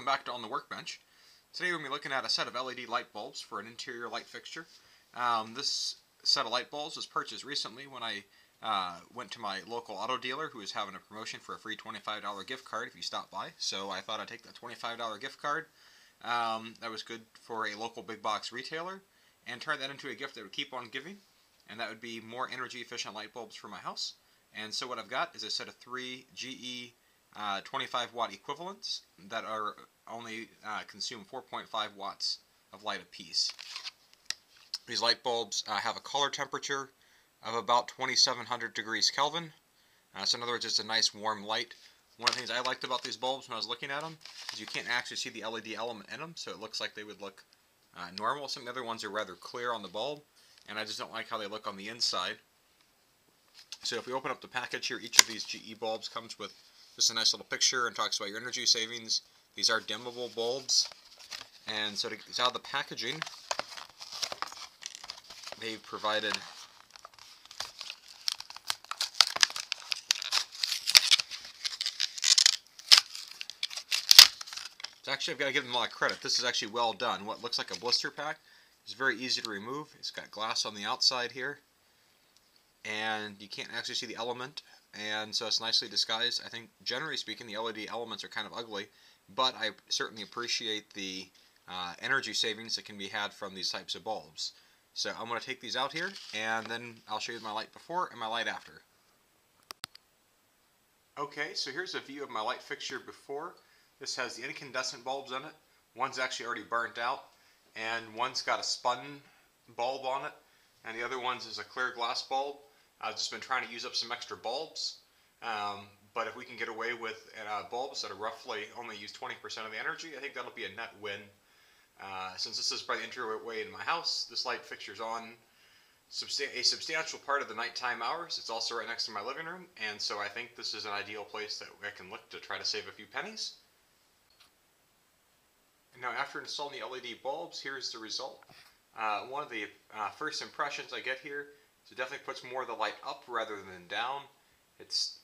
welcome back to On the Workbench. Today we're going to be looking at a set of LED light bulbs for an interior light fixture. This set of light bulbs was purchased recently when I went to my local auto dealer who was having a promotion for a free $25 gift card if you stop by. So I thought I'd take that $25 gift card that was good for a local big box retailer and turn that into a gift that would keep on giving, and that would be more energy efficient light bulbs for my house. And so what I've got is a set of 3 GE 25 watt equivalents that are only consume 4.5 watts of light apiece. These light bulbs have a color temperature of about 2700 degrees Kelvin. So in other words, it's a nice warm light. One of the things I liked about these bulbs when I was looking at them is you can't actually see the LED element in them, so it looks like they would look normal. Some of the other ones are rather clear on the bulb, and I just don't like how they look on the inside. So if we open up the package here, each of these GE bulbs comes with just a nice little picture and talks about your energy savings. These are dimmable bulbs, and so to get out of the packaging, they've provided actually, I've got to give them a lot of credit. This is actually well done. What looks like a blister pack is very easy to remove. It's got glass on the outside here, and you can't actually see the element, and so it's nicely disguised. I think, generally speaking, the LED elements are kind of ugly, but I certainly appreciate the energy savings that can be had from these types of bulbs. So I'm going to take these out here, and then I'll show you my light before and my light after. Okay, so here's a view of my light fixture before. This has the incandescent bulbs in it. One's actually already burnt out, and one's got a spun bulb on it, and the other one's is a clear glass bulb. I've just been trying to use up some extra bulbs, but if we can get away with bulbs that are roughly only use 20% of the energy, I think that'll be a net win. Since this is probably the entryway in my house, this light fixture's on a substantial part of the nighttime hours. It's also right next to my living room, and so I think this is an ideal place that I can look to try to save a few pennies. Now, after installing the LED bulbs, here's the result. One of the first impressions I get here is it definitely puts more of the light up rather than down. It's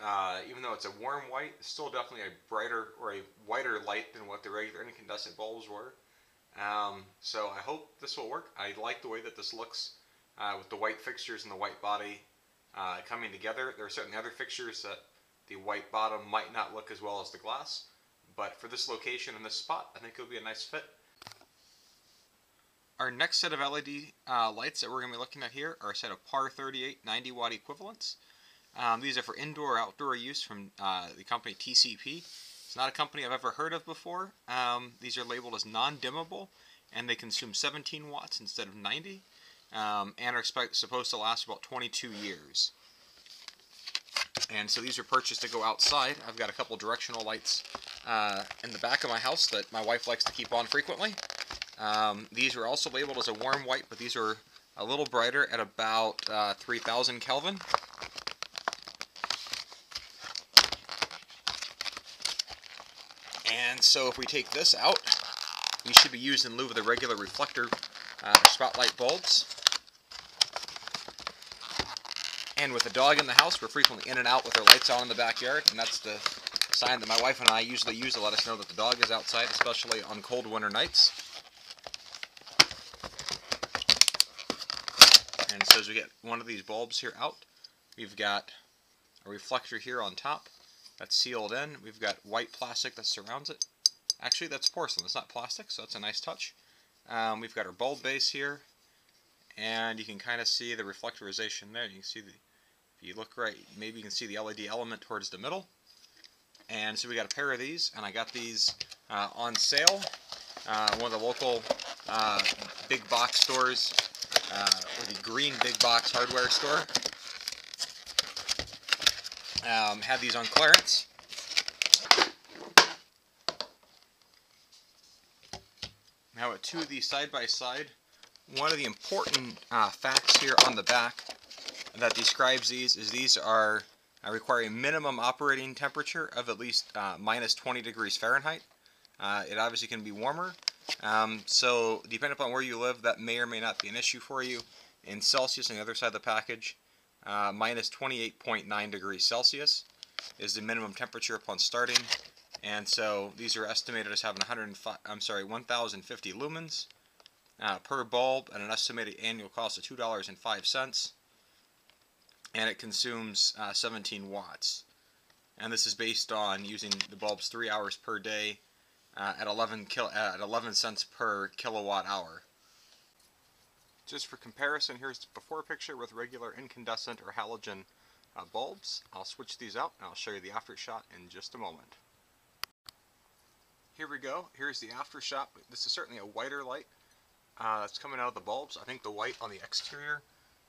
even though it's a warm white, it's still definitely a brighter or a whiter light than what the regular incandescent bulbs were. So I hope this will work. I like the way that this looks with the white fixtures and the white body coming together. There are certainly other fixtures that the white bottom might not look as well as the glass, but for this location and this spot, I think it'll be a nice fit. Our next set of LED lights that we're going to be looking at here are a set of PAR 38 90 watt equivalents. These are for indoor or outdoor use from the company TCP. It's not a company I've ever heard of before. These are labeled as non-dimmable, and they consume 17 watts instead of 90, and are supposed to last about 22 years. And so these are purchased to go outside. I've got a couple directional lights in the back of my house that my wife likes to keep on frequently. These are also labeled as a warm white, but these are a little brighter at about 3000 Kelvin. And so if we take this out, these should be used in lieu of the regular reflector spotlight bulbs. And with a dog in the house, we're frequently in and out with our lights on in the backyard, and that's the sign that my wife and I usually use to let us know that the dog is outside, especially on cold winter nights. And so as we get one of these bulbs here out, we've got a reflector here on top that's sealed in. We've got white plastic that surrounds it. Actually, that's porcelain, it's not plastic, so that's a nice touch. We've got our bulb base here, and you can kind of see the reflectorization there. You can see if you look right, maybe you can see the LED element towards the middle. And so we got a pair of these, and I got these on sale. One of the local big box stores, or the Green Big Box Hardware store, had these on clearance. Now with two of these side by side, one of the important facts here on the back that describes these is these are require a minimum operating temperature of at least minus 20 degrees Fahrenheit. It obviously can be warmer, so depending upon where you live, that may or may not be an issue for you. In Celsius, on the other side of the package, minus 28.9 degrees Celsius is the minimum temperature upon starting, And so these are estimated as having 1,050 lumens per bulb, at an estimated annual cost of $2.05, and it consumes 17 watts. And this is based on using the bulbs 3 hours per day at 11 cents per kilowatt hour. Just for comparison, here's the before picture with regular incandescent or halogen bulbs. I'll switch these out and I'll show you the after shot in just a moment. Here we go. Here's the after shot. This is certainly a whiter light that's coming out of the bulbs. I think the white on the exterior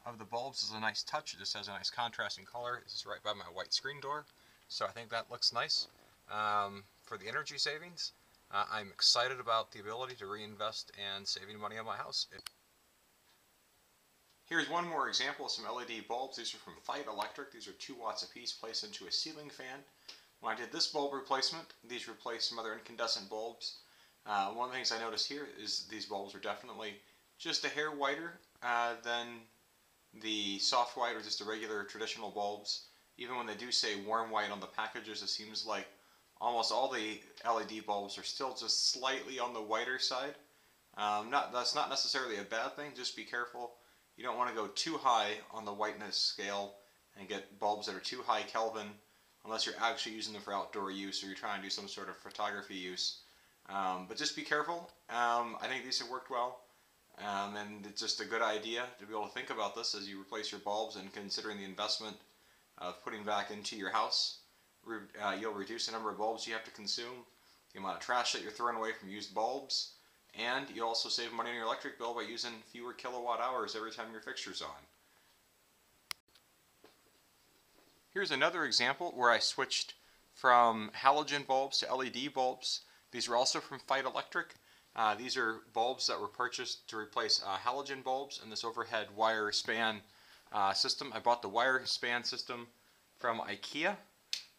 of the bulbs is a nice touch. It just has a nice contrasting color. This is right by my white screen door, so I think that looks nice. For the energy savings, I'm excited about the ability to reinvest and saving money on my house. Here's one more example of some LED bulbs. These are from Fight Electric. These are 2 watts apiece placed into a ceiling fan. When I did this bulb replacement, these replaced some other incandescent bulbs. One of the things I noticed here is these bulbs are definitely just a hair whiter than the soft white or just the regular traditional bulbs. Even when they do say warm white on the packages, it seems like almost all the LED bulbs are still just slightly on the whiter side. That's not necessarily a bad thing, just be careful. You don't want to go too high on the whiteness scale and get bulbs that are too high Kelvin unless you're actually using them for outdoor use or you're trying to do some sort of photography use. But just be careful. I think these have worked well, and it's just a good idea to be able to think about this as you replace your bulbs and considering the investment of putting back into your house. You'll reduce the number of bulbs you have to consume, the amount of trash that you're throwing away from used bulbs, and you also save money on your electric bill by using fewer kilowatt hours every time your fixture's on. Here's another example where I switched from halogen bulbs to LED bulbs. These are also from Fight Electric. These are bulbs that were purchased to replace halogen bulbs in this overhead wire span system. I bought the wire span system from IKEA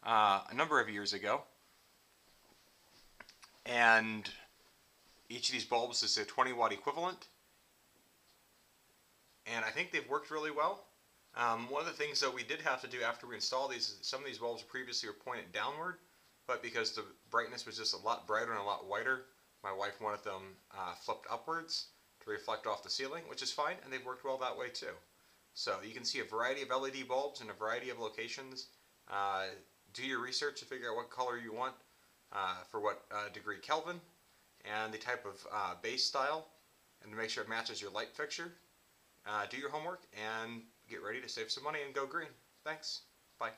a number of years ago. And each of these bulbs is a 20 watt equivalent. And I think they've worked really well. One of the things that we did have to do after we installed these, some of these bulbs previously were pointed downward, but because the brightness was just a lot brighter and a lot whiter, my wife wanted them flipped upwards to reflect off the ceiling, which is fine, and they've worked well that way too. So you can see a variety of LED bulbs in a variety of locations. Do your research to figure out what color you want for what degree Kelvin, and the type of base style, and to make sure it matches your light fixture. Do your homework and get ready to save some money and go green. Thanks. Bye.